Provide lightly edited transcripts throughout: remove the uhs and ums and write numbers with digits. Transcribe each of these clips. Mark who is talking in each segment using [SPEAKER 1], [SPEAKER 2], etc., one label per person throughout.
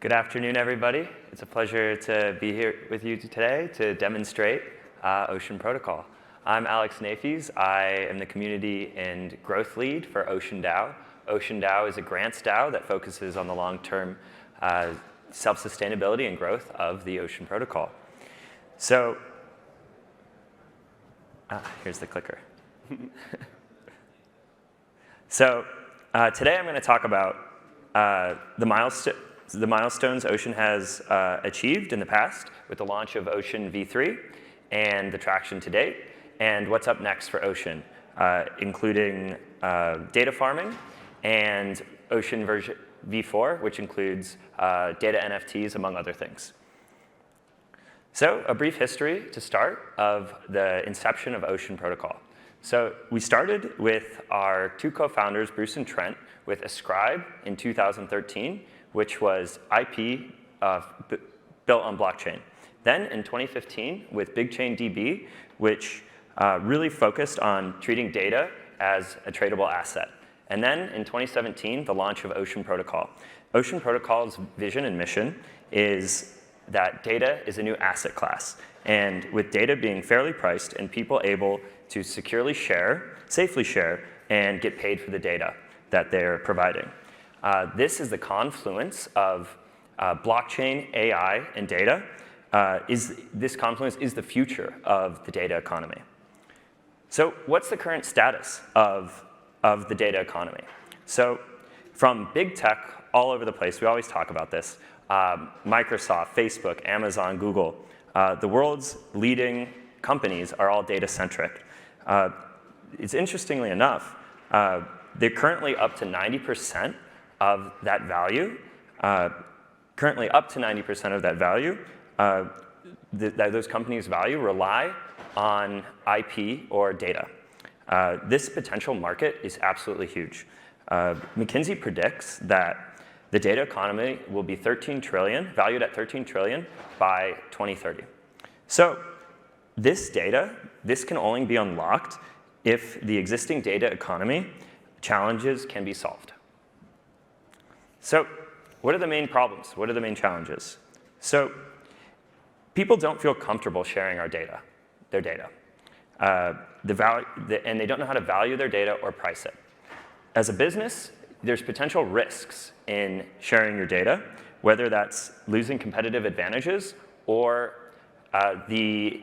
[SPEAKER 1] Good afternoon, everybody. It's a pleasure to be here with you today to demonstrate Ocean Protocol. I'm Alex Napheys. I am the Community and Growth Lead for Ocean DOW. Ocean DOW is a grants DAO that focuses on the long-term self-sustainability and growth of the Ocean Protocol. So, here's the clicker. So, today I'm going to talk about the milestones Ocean has achieved in the past with the launch of Ocean v3 and the traction to date, and what's up next for Ocean, including data farming and Ocean version v4, which includes data NFTs, among other things. So a brief history to start of the inception of Ocean Protocol. So we started with our two co-founders, Bruce and Trent, with Ascribe in 2013, which was IP built on blockchain. Then in 2015, with BigchainDB, which really focused on treating data as a tradable asset. And then in 2017, the launch of Ocean Protocol. Ocean Protocol's vision and mission is that data is a new asset class. And with data being fairly priced and people able to securely share, safely share, and get paid for the data that they're providing. This is the confluence of blockchain, AI, and data. This confluence is the future of the data economy. So what's the current status of the data economy? So from big tech all over the place, we always talk about this, Microsoft, Facebook, Amazon, Google, the world's leading companies are all data-centric. It's interestingly enough, they're currently up to 90% of that value, that those companies' value rely on IP or data. This potential market is absolutely huge. McKinsey predicts that the data economy will be valued at 13 trillion by 2030. So this data, this can only be unlocked if the existing data economy challenges can be solved. So what are the main problems? What are the main challenges? So people don't feel comfortable sharing their data. And they don't know how to value their data or price it. As a business, there's potential risks in sharing your data, whether that's losing competitive advantages or the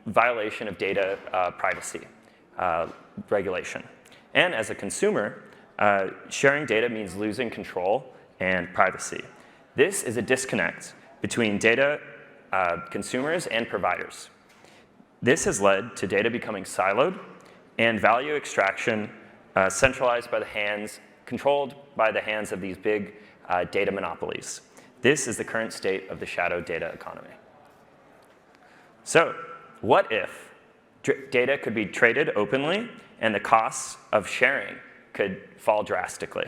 [SPEAKER 1] violation of data privacy regulation. And as a consumer, sharing data means losing control and privacy. This is a disconnect between data consumers and providers. This has led to data becoming siloed and value extraction controlled by the hands of these big data monopolies. This is the current state of the shadow data economy. So what if data could be traded openly and the costs of sharing could fall drastically?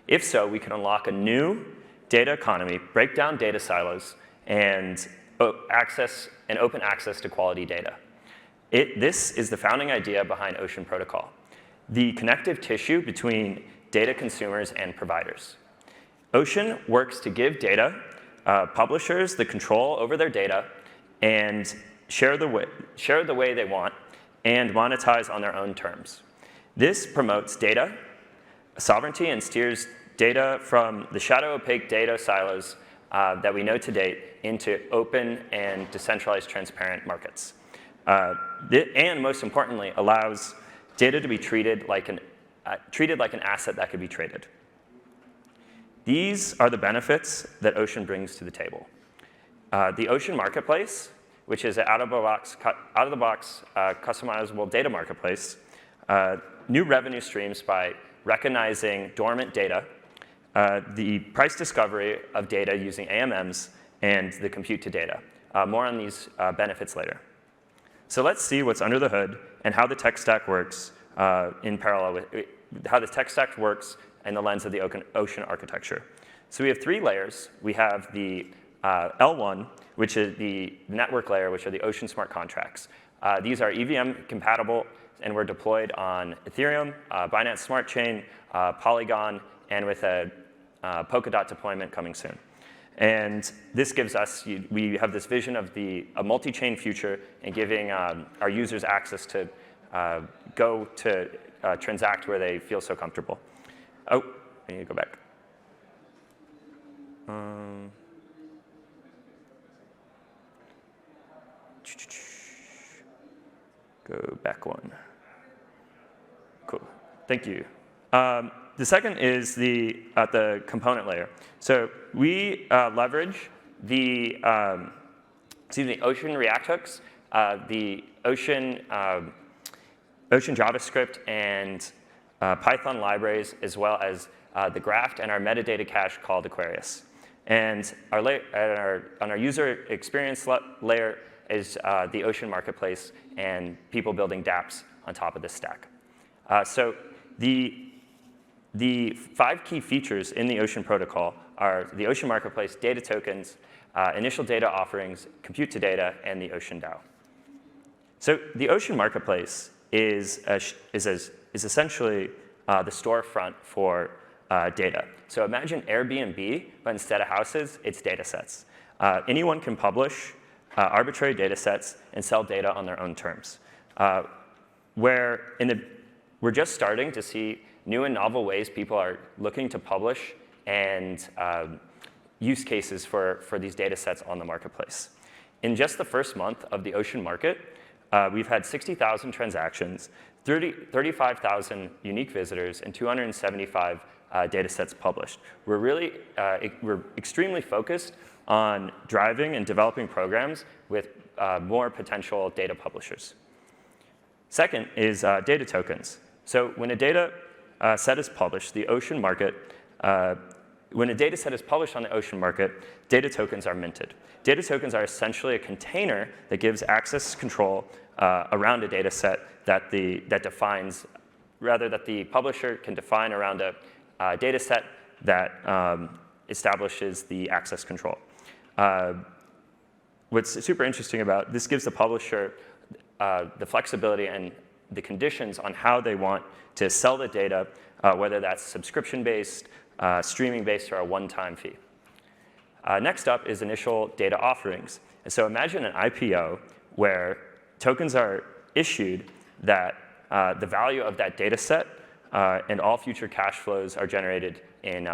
[SPEAKER 1] If so, we could unlock a new data economy, break down data silos, and open access to quality data. This is the founding idea behind Ocean Protocol, the connective tissue between data consumers and providers. Ocean works to give data publishers the control over their data and share the way they want and monetize on their own terms. This promotes data sovereignty and steers data from the shadow opaque data silos that we know to date into open and decentralized transparent markets. And most importantly, allows data to be treated like an asset that could be traded. These are the benefits that Ocean brings to the table. The Ocean Marketplace, which is an out-of-the-box customizable data marketplace, new revenue streams by recognizing dormant data, the price discovery of data using AMMs, and the compute to data. More on these benefits later. So let's see what's under the hood and how the tech stack works in parallel with how the tech stack works in the lens of the Ocean architecture. So we have three layers. We have the L1, which is the network layer, which are the Ocean smart contracts. These are EVM compatible and were deployed on Ethereum, Binance Smart Chain, Polygon, and with a Polkadot deployment coming soon. And this gives us, we have this vision of a multi-chain future and giving our users access to go to transact where they feel so comfortable. Oh, I need to go back. Go back one. Cool. Thank you. The second is the component layer. So we leverage the Ocean React hooks, the Ocean JavaScript and Python libraries, as well as the Graph and our metadata cache called Aquarius. And on our user experience layer is the Ocean Marketplace and people building dApps on top of this stack. So the 5 key features in the Ocean protocol are the Ocean Marketplace, data tokens, initial data offerings, compute to data, and the Ocean DAO. So the Ocean Marketplace is essentially the storefront for data. So imagine Airbnb, but instead of houses, it's data sets. Anyone can publish arbitrary data sets and sell data on their own terms. We're just starting to see new and novel ways people are looking to publish and use cases for these data sets on the marketplace. In just the first month of the Ocean market, we've had 60,000 transactions, 35,000 unique visitors, and 275 data sets published. We're extremely focused on driving and developing programs with more potential data publishers. Second is data tokens. So when a data set is published, the Ocean market, when a data set is published on the Ocean market, data tokens are minted. Data tokens are essentially a container that gives access control around a data set that the publisher can define around a data set that establishes the access control. What's super interesting about this gives the publisher the flexibility and the conditions on how they want to sell the data, whether that's subscription-based, streaming-based, or a one-time fee. Next up is initial data offerings. And so imagine an IPO where tokens are issued that the value of that data set and all future cash flows are generated in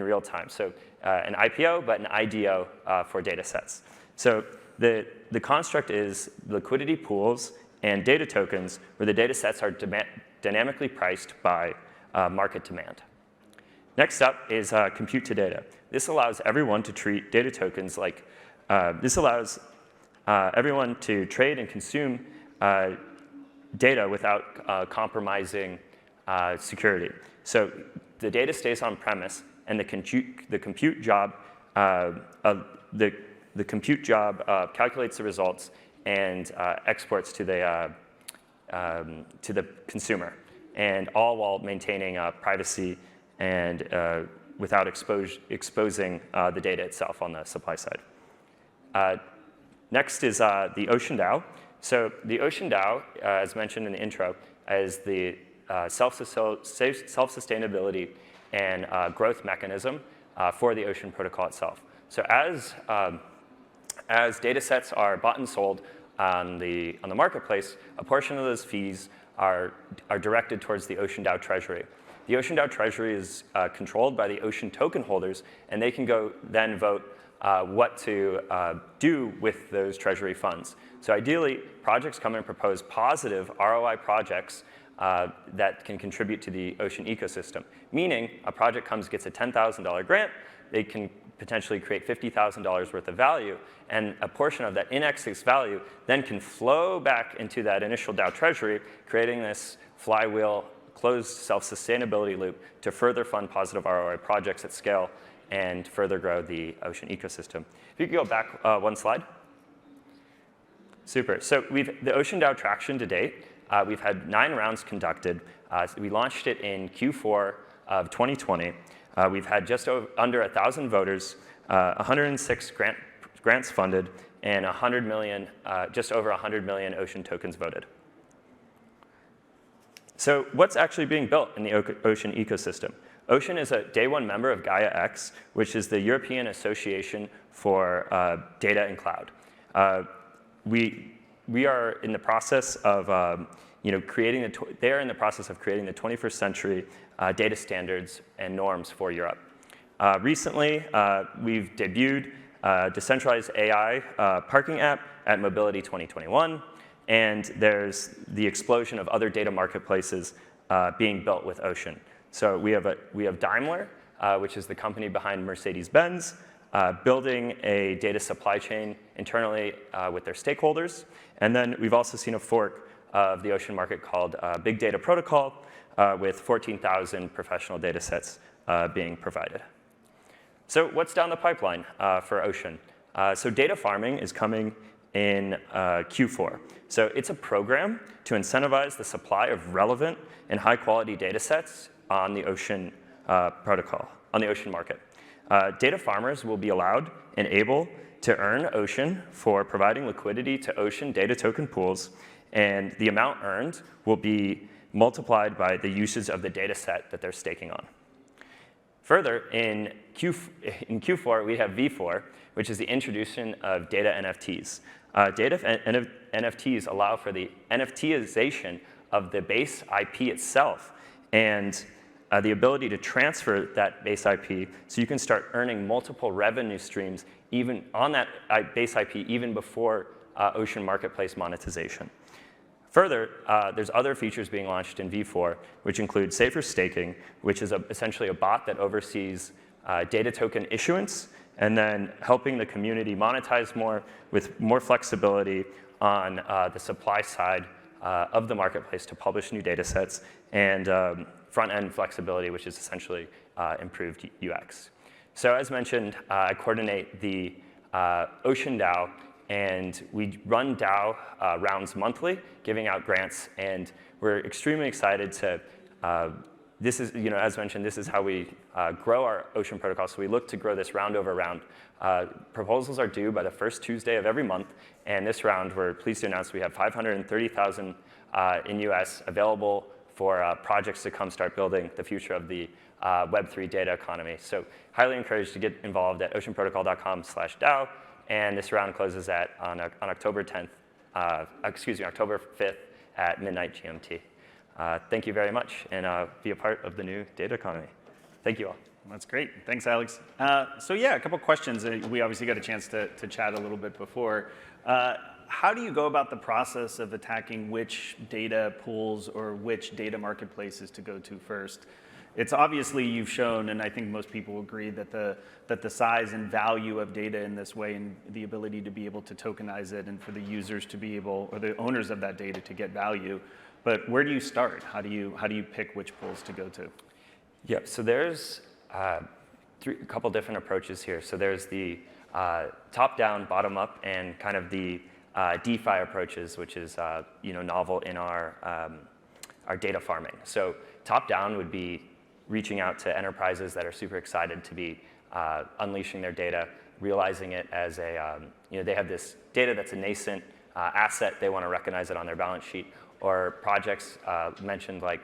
[SPEAKER 1] real time. So an IPO, but an IDO for data sets. So the construct is liquidity pools and data tokens where the data sets are dynamically priced by market demand. Next up is compute to data. This allows everyone to treat data tokens like, this allows everyone to trade and consume data without compromising security. So the data stays on premise, and the compute job calculates the results and exports to the consumer, and all while maintaining privacy and without exposing the data itself on the supply side. Next is the Ocean DAO. So the Ocean DAO, as mentioned in the intro, is the self-sustainability and growth mechanism for the Ocean protocol itself. So as data sets are bought and sold on the marketplace, a portion of those fees are directed towards the Ocean DAO treasury. The Ocean DAO treasury is controlled by the Ocean token holders, and they can go then vote what to do with those treasury funds. So ideally, projects come and propose positive ROI projects that can contribute to the Ocean ecosystem. Meaning, a project gets a $10,000 grant, they can potentially create $50,000 worth of value, and a portion of that in excess value then can flow back into that initial DAO treasury, creating this flywheel, closed self-sustainability loop to further fund positive ROI projects at scale and further grow the Ocean ecosystem. If you could go back one slide. Super. So the Ocean DAO traction to date, we've had 9 rounds conducted. We launched it in Q4 of 2020. We've had just under 1,000 voters, 106 grants funded, and just over 100 million Ocean tokens voted. So what's actually being built in the Ocean ecosystem? Ocean is a day one member of Gaia X, which is the European Association for Data and Cloud. We are in the process of creating they are in the process of creating the 21st century data standards and norms for Europe. Recently, we've debuted decentralized AI parking app at Mobility 2021, and there's the explosion of other data marketplaces being built with Ocean. So we have Daimler, which is the company behind Mercedes-Benz, building a data supply chain internally with their stakeholders. And then we've also seen a fork of the Ocean market called Big Data Protocol with 14,000 professional data sets being provided. So what's down the pipeline for Ocean? So data farming is coming in Q4. So it's a program to incentivize the supply of relevant and high-quality data sets on the Ocean protocol, on the Ocean market. Data farmers will be allowed and able to earn Ocean for providing liquidity to Ocean data token pools, and the amount earned will be multiplied by the usage of the data set that they're staking on. Further, in Q4, we have V4, which is the introduction of data NFTs. Data NFTs allow for the NFTization of the base IP itself and the ability to transfer that base IP so you can start earning multiple revenue streams even on that base IP even before Ocean Marketplace monetization. Further, there's other features being launched in V4, which include safer staking, which is essentially a bot that oversees data token issuance, and then helping the community monetize more with more flexibility on the supply side of the marketplace to publish new data sets, and front-end flexibility, which is essentially improved UX. So as mentioned, I coordinate the Ocean DAO, and we run DAW rounds monthly, giving out grants, and we're extremely excited to, this is, as mentioned, this is how we grow our Ocean protocol, so we look to grow this round over round. Proposals are due by the first Tuesday of every month, and this round, we're pleased to announce we have 530,000 in US available for projects to come start building the future of the Web3 data economy. So highly encouraged to get involved at oceanprotocol.com/DAO. And this round closes on October 10th, October 5th at midnight GMT. Thank you very much, and be a part of the new data economy. Thank you all.
[SPEAKER 2] That's great. Thanks, Alex. So yeah, a couple questions. We obviously got a chance to chat a little bit before. How do you go about the process of attacking which data pools or which data marketplaces to go to first? It's obviously you've shown, and I think most people agree, that the size and value of data in this way and the ability to be able to tokenize it and for the users to be able, or the owners of that data to get value. But where do you start? How do you pick which pools to go to?
[SPEAKER 1] Yeah, so there's a couple different approaches here. So there's the top-down, bottom-up, and kind of the DeFi approaches, which is novel in our data farming. So top-down would be reaching out to enterprises that are super excited to be unleashing their data, realizing it as a, they have this data that's a nascent asset, they want to recognize it on their balance sheet, or projects mentioned like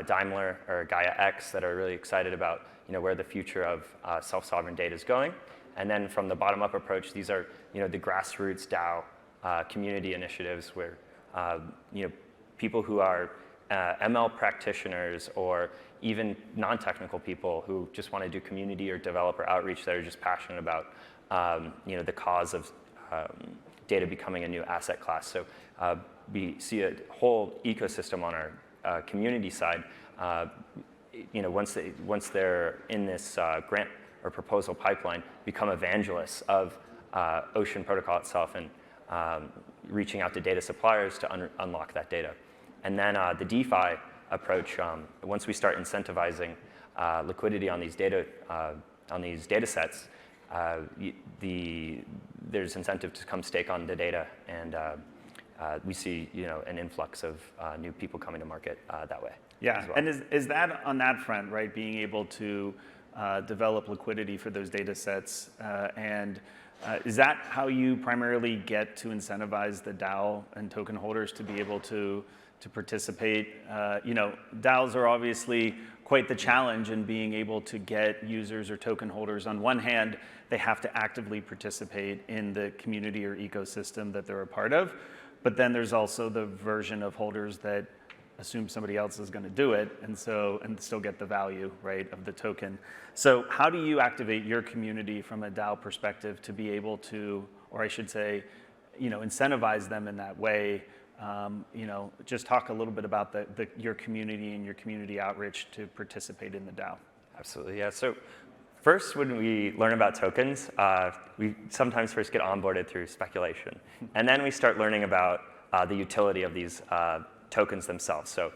[SPEAKER 1] Daimler or Gaia X that are really excited about where the future of self-sovereign data is going. And then from the bottom-up approach, these are the grassroots DAO community initiatives where people who are ML practitioners or even non-technical people who just want to do community or developer outreach that are just passionate about the cause of data becoming a new asset class. So we see a whole ecosystem on our community side. Once they're in this grant or proposal pipeline, become evangelists of Ocean protocol itself and reaching out to data suppliers to unlock that data. And then the DeFi approach, once we start incentivizing liquidity on these data sets, there's incentive to come stake on the data, and we see an influx of new people coming to market that way.
[SPEAKER 2] Yeah,
[SPEAKER 1] well.
[SPEAKER 2] And is that on that front, right? Being able to develop liquidity for those data sets and Is that how you primarily get to incentivize the DAO and token holders to be able to participate? DAOs are obviously quite the challenge in being able to get users or token holders. On one hand, they have to actively participate in the community or ecosystem that they're a part of. But then there's also the version of holders that assume somebody else is going to do it and still get the value, right, of the token. So how do you activate your community from a DAO perspective to be able to, or I should say, incentivize them in that way? Just talk a little bit about your community and your community outreach to participate in the DAO.
[SPEAKER 1] Absolutely, yeah. So first, when we learn about tokens, we sometimes first get onboarded through speculation. And then we start learning about the utility of these tokens themselves. So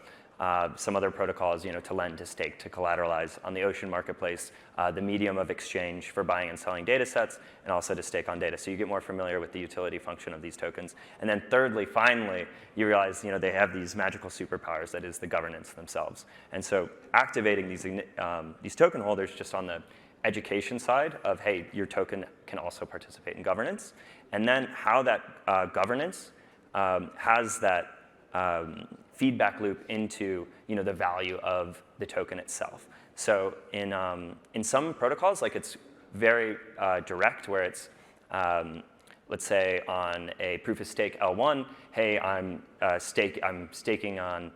[SPEAKER 1] some other protocols, to lend, to stake, to collateralize on the Ocean marketplace, the medium of exchange for buying and selling data sets, and also to stake on data. So you get more familiar with the utility function of these tokens. And then thirdly, finally, you realize they have these magical superpowers, that is the governance themselves. And so activating these token holders just on the education side of, hey, your token can also participate in governance. And then how that governance has that feedback loop into the value of the token itself. So in some protocols, like it's very direct, where it's let's say on a proof of stake L1, hey, I'm staking on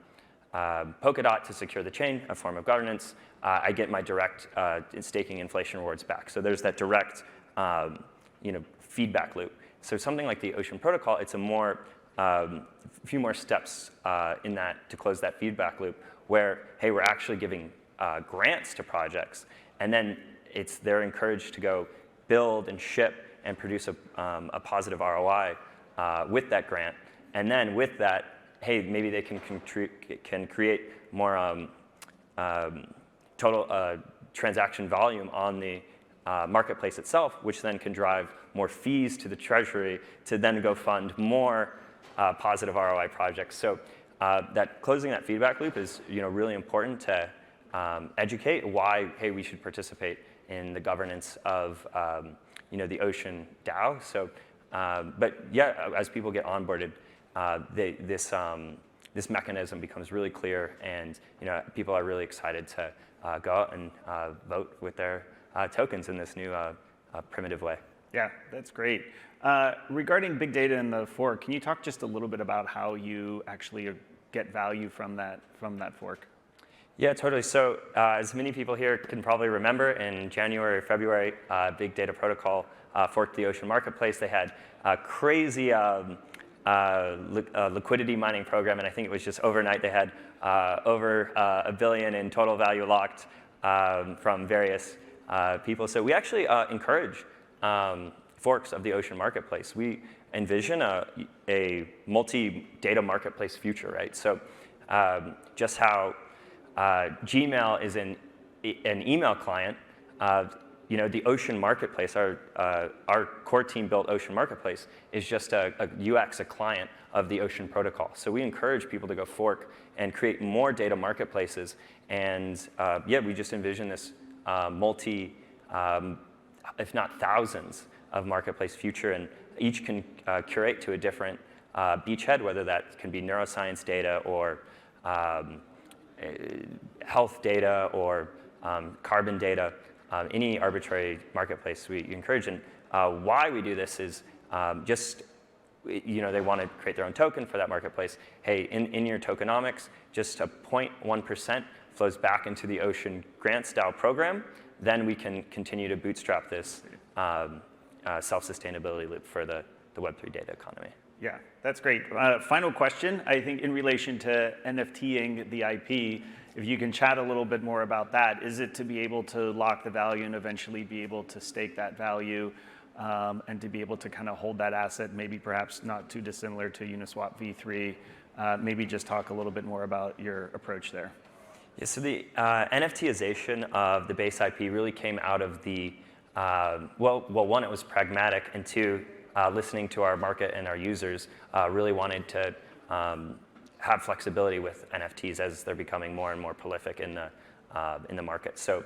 [SPEAKER 1] Polkadot to secure the chain, a form of governance. I get my direct staking inflation rewards back. So there's that direct feedback loop. So something like the Ocean protocol, it's a few more steps in that to close that feedback loop, where, hey, we're actually giving grants to projects, and then they're encouraged to go build and ship and produce a positive ROI with that grant. And then with that, hey, maybe they can create more total transaction volume on the marketplace itself, which then can drive more fees to the treasury to then go fund more positive ROI projects. So that closing that feedback loop is really important to educate why, hey, we should participate in the governance of the Ocean DAO. So, but yeah, as people get onboarded, this mechanism becomes really clear, and people are really excited to go out and vote with their tokens in this new primitive way.
[SPEAKER 2] Yeah, that's great. Regarding big data in the fork, can you talk just a little bit about how you actually get value from that fork?
[SPEAKER 1] Yeah, totally. So as many people here can probably remember, in January or February, Big Data Protocol forked the Ocean marketplace. They had a crazy liquidity mining program, and I think it was just overnight they had over $1 billion in total value locked from various people. So we actually encourage forks of the Ocean marketplace. We envision a multi-data marketplace future, right? So just how Gmail is an email client, the Ocean marketplace, our core team built Ocean marketplace, is just a UX, a client of the Ocean protocol. So we encourage people to go fork and create more data marketplaces. And we just envision this multi, if not thousands, of marketplace future, and each can curate to a different beachhead, whether that can be neuroscience data or health data or carbon data, any arbitrary marketplace we encourage. And why we do this is they want to create their own token for that marketplace. Hey, in your tokenomics, just a 0.1% flows back into the Ocean grant style program. Then we can continue to bootstrap this self-sustainability loop for the Web3 data economy.
[SPEAKER 2] Yeah, that's great. Final question, I think in relation to NFTing the IP, if you can chat a little bit more about that. Is it to be able to lock the value and eventually be able to stake that value and to be able to kind of hold that asset, maybe perhaps not too dissimilar to Uniswap v3? Maybe just talk a little bit more about your approach there.
[SPEAKER 1] Yeah, so the NFTization of the base IP really came out of the, one, it was pragmatic, and two, listening to our market and our users, really wanted to have flexibility with NFTs as they're becoming more and more prolific in the market. So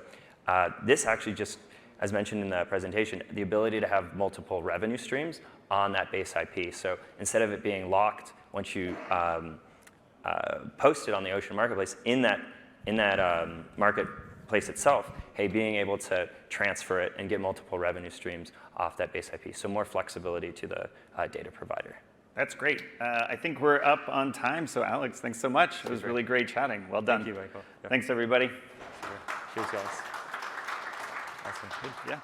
[SPEAKER 1] this actually just as mentioned in the presentation, the ability to have multiple revenue streams on that base IP. So instead of it being locked once you post it on the Ocean marketplace, in that marketplace itself, hey, being able to transfer it and get multiple revenue streams off that base IP. So more flexibility to the data provider.
[SPEAKER 2] That's great. I think we're up on time. So Alex, thanks so much. It was really great chatting. Well done.
[SPEAKER 1] Thank you, Michael. Yeah.
[SPEAKER 2] Thanks, everybody.
[SPEAKER 1] Cheers, guys. Awesome.
[SPEAKER 2] Yeah.